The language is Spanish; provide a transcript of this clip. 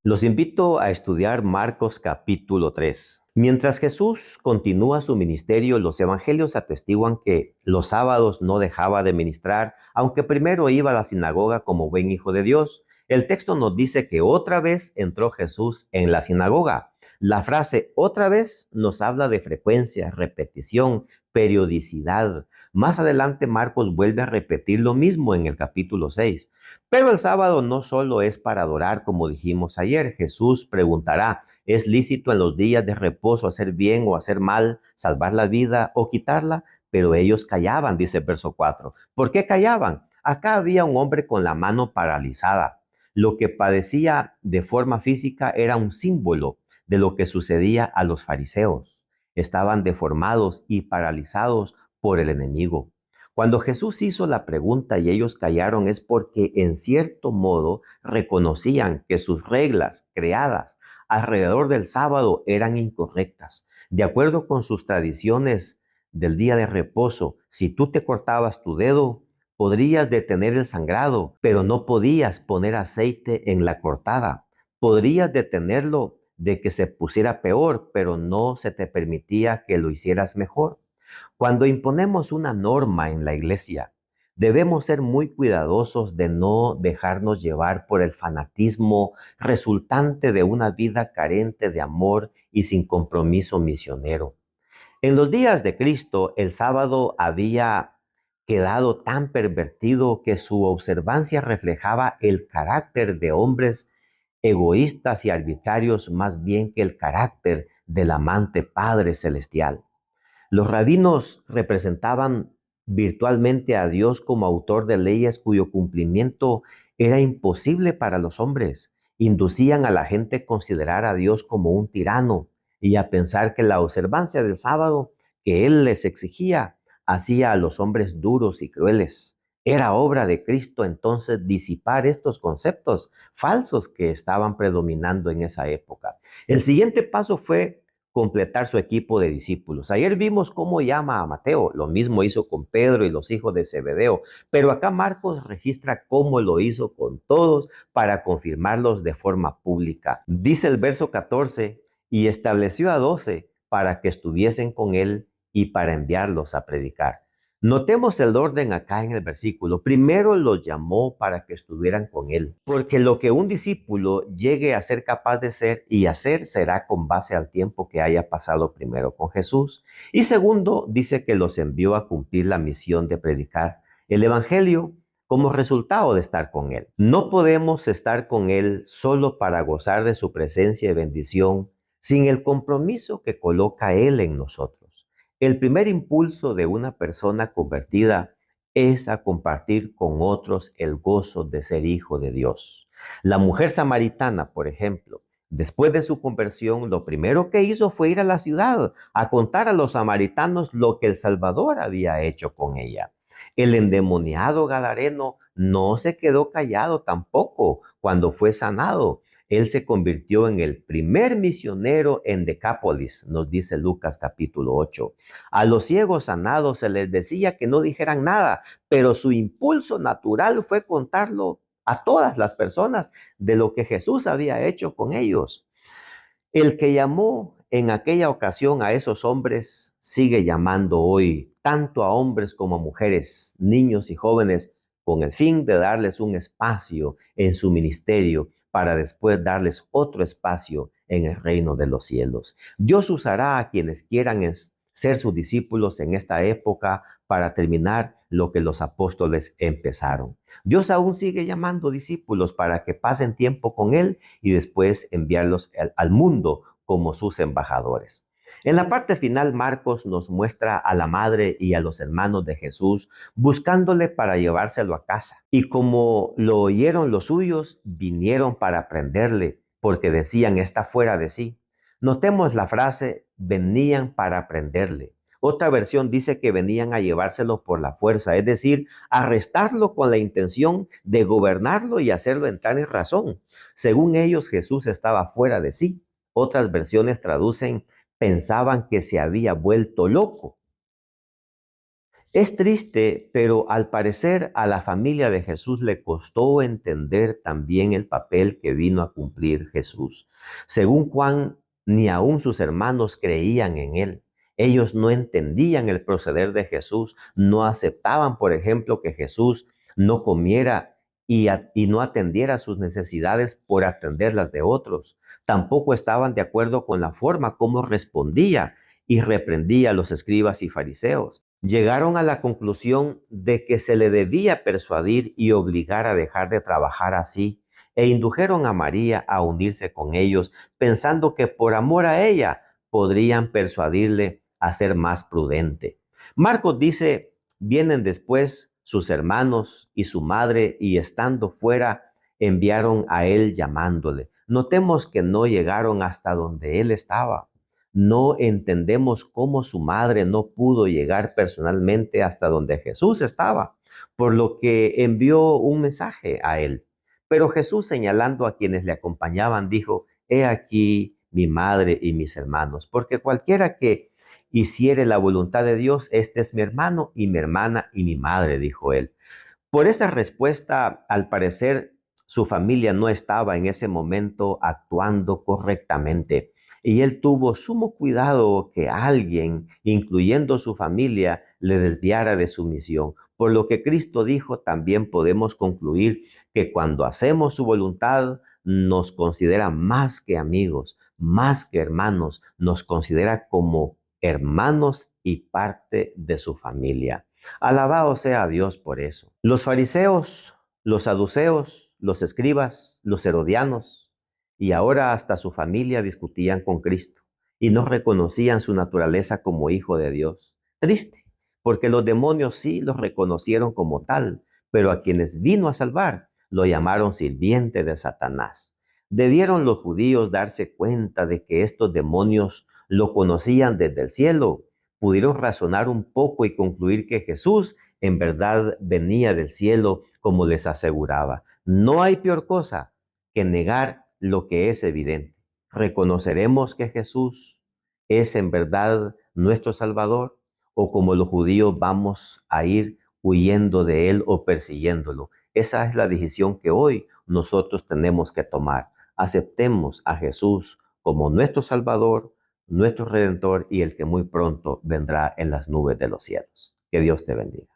Los invito a estudiar Marcos capítulo 3. Mientras Jesús continúa su ministerio, los evangelios atestiguan que los sábados no dejaba de ministrar, aunque primero iba a la sinagoga como buen hijo de Dios. El texto nos dice que otra vez entró Jesús en la sinagoga. La frase otra vez nos habla de frecuencia, repetición, periodicidad. Más adelante Marcos vuelve a repetir lo mismo en el capítulo 6. Pero el sábado no solo es para adorar, como dijimos ayer. Jesús preguntará, ¿es lícito en los días de reposo hacer bien o hacer mal, salvar la vida o quitarla? Pero ellos callaban, dice el verso 4. ¿Por qué callaban? Acá había un hombre con la mano paralizada. Lo que padecía de forma física era un símbolo de lo que sucedía a los fariseos. Estaban deformados y paralizados por el enemigo. Cuando Jesús hizo la pregunta y ellos callaron es porque en cierto modo reconocían que sus reglas creadas alrededor del sábado eran incorrectas. De acuerdo con sus tradiciones del día de reposo, si tú te cortabas tu dedo, podrías detener el sangrado, pero no podías poner aceite en la cortada. Podrías detenerlo de que se pusiera peor, pero no se te permitía que lo hicieras mejor. Cuando imponemos una norma en la iglesia, debemos ser muy cuidadosos de no dejarnos llevar por el fanatismo resultante de una vida carente de amor y sin compromiso misionero. En los días de Cristo, el sábado había quedado tan pervertido que su observancia reflejaba el carácter de hombres egoístas y arbitrarios más bien que el carácter del amante Padre Celestial. Los rabinos representaban virtualmente a Dios como autor de leyes cuyo cumplimiento era imposible para los hombres. Inducían a la gente a considerar a Dios como un tirano y a pensar que la observancia del sábado que Él les exigía hacía a los hombres duros y crueles. Era obra de Cristo entonces disipar estos conceptos falsos que estaban predominando en esa época. El siguiente paso fue completar su equipo de discípulos. Ayer vimos cómo llama a Mateo, lo mismo hizo con Pedro y los hijos de Zebedeo, pero acá Marcos registra cómo lo hizo con todos para confirmarlos de forma pública. Dice el verso 14, y estableció a 12 para que estuviesen con él y para enviarlos a predicar. Notemos el orden acá en el versículo. Primero los llamó para que estuvieran con él, porque lo que un discípulo llegue a ser capaz de ser y hacer será con base al tiempo que haya pasado primero con Jesús. Y segundo, dice que los envió a cumplir la misión de predicar el evangelio como resultado de estar con él. No podemos estar con él solo para gozar de su presencia y bendición sin el compromiso que coloca él en nosotros. El primer impulso de una persona convertida es a compartir con otros el gozo de ser hijo de Dios. La mujer samaritana, por ejemplo, después de su conversión, lo primero que hizo fue ir a la ciudad a contar a los samaritanos lo que el Salvador había hecho con ella. El endemoniado gadareno no se quedó callado tampoco cuando fue sanado. Él se convirtió en el primer misionero en Decápolis, nos dice Lucas capítulo 8. A los ciegos sanados se les decía que no dijeran nada, pero su impulso natural fue contarlo a todas las personas de lo que Jesús había hecho con ellos. El que llamó en aquella ocasión a esos hombres sigue llamando hoy tanto a hombres como a mujeres, niños y jóvenes, con el fin de darles un espacio en su ministerio para después darles otro espacio en el reino de los cielos. Dios usará a quienes quieran ser sus discípulos en esta época para terminar lo que los apóstoles empezaron. Dios aún sigue llamando discípulos para que pasen tiempo con Él y después enviarlos al mundo como sus embajadores. En la parte final, Marcos nos muestra a la madre y a los hermanos de Jesús buscándole para llevárselo a casa. Y como lo oyeron los suyos, vinieron para prenderle, porque decían está fuera de sí. Notemos la frase, venían para prenderle. Otra versión dice que venían a llevárselo por la fuerza, es decir, arrestarlo con la intención de gobernarlo y hacerlo entrar en razón. Según ellos, Jesús estaba fuera de sí. Otras versiones traducen, pensaban que se había vuelto loco. Es triste, pero al parecer a la familia de Jesús le costó entender también el papel que vino a cumplir Jesús. Según Juan, ni aun sus hermanos creían en él. Ellos no entendían el proceder de Jesús, no aceptaban, por ejemplo, que Jesús no comiera y no atendiera sus necesidades por atender las de otros. Tampoco estaban de acuerdo con la forma como respondía y reprendía a los escribas y fariseos. Llegaron a la conclusión de que se le debía persuadir y obligar a dejar de trabajar así, e indujeron a María a unirse con ellos, pensando que por amor a ella podrían persuadirle a ser más prudente. Marcos dice, vienen después sus hermanos y su madre, y estando fuera, enviaron a él llamándole. Notemos que no llegaron hasta donde él estaba. No entendemos cómo su madre no pudo llegar personalmente hasta donde Jesús estaba, por lo que envió un mensaje a él. Pero Jesús, señalando a quienes le acompañaban, dijo, he aquí mi madre y mis hermanos, porque cualquiera que hiciere la voluntad de Dios, este es mi hermano y mi hermana y mi madre, dijo él. Por esa respuesta, al parecer, su familia no estaba en ese momento actuando correctamente y él tuvo sumo cuidado que alguien, incluyendo su familia, le desviara de su misión. Por lo que Cristo dijo, también podemos concluir que cuando hacemos su voluntad, nos considera más que amigos, más que hermanos, nos considera como hermanos y parte de su familia. Alabado sea Dios por eso. Los fariseos, los saduceos, los escribas, los herodianos y ahora hasta su familia discutían con Cristo y no reconocían su naturaleza como hijo de Dios. Triste, porque los demonios sí los reconocieron como tal, pero a quienes vino a salvar lo llamaron sirviente de Satanás. Debieron los judíos darse cuenta de que estos demonios lo conocían desde el cielo. Pudieron razonar un poco y concluir que Jesús en verdad venía del cielo como les aseguraba. No hay peor cosa que negar lo que es evidente. ¿Reconoceremos que Jesús es en verdad nuestro Salvador? ¿O como los judíos vamos a ir huyendo de Él o persiguiéndolo? Esa es la decisión que hoy nosotros tenemos que tomar. Aceptemos a Jesús como nuestro Salvador, nuestro Redentor y el que muy pronto vendrá en las nubes de los cielos. Que Dios te bendiga.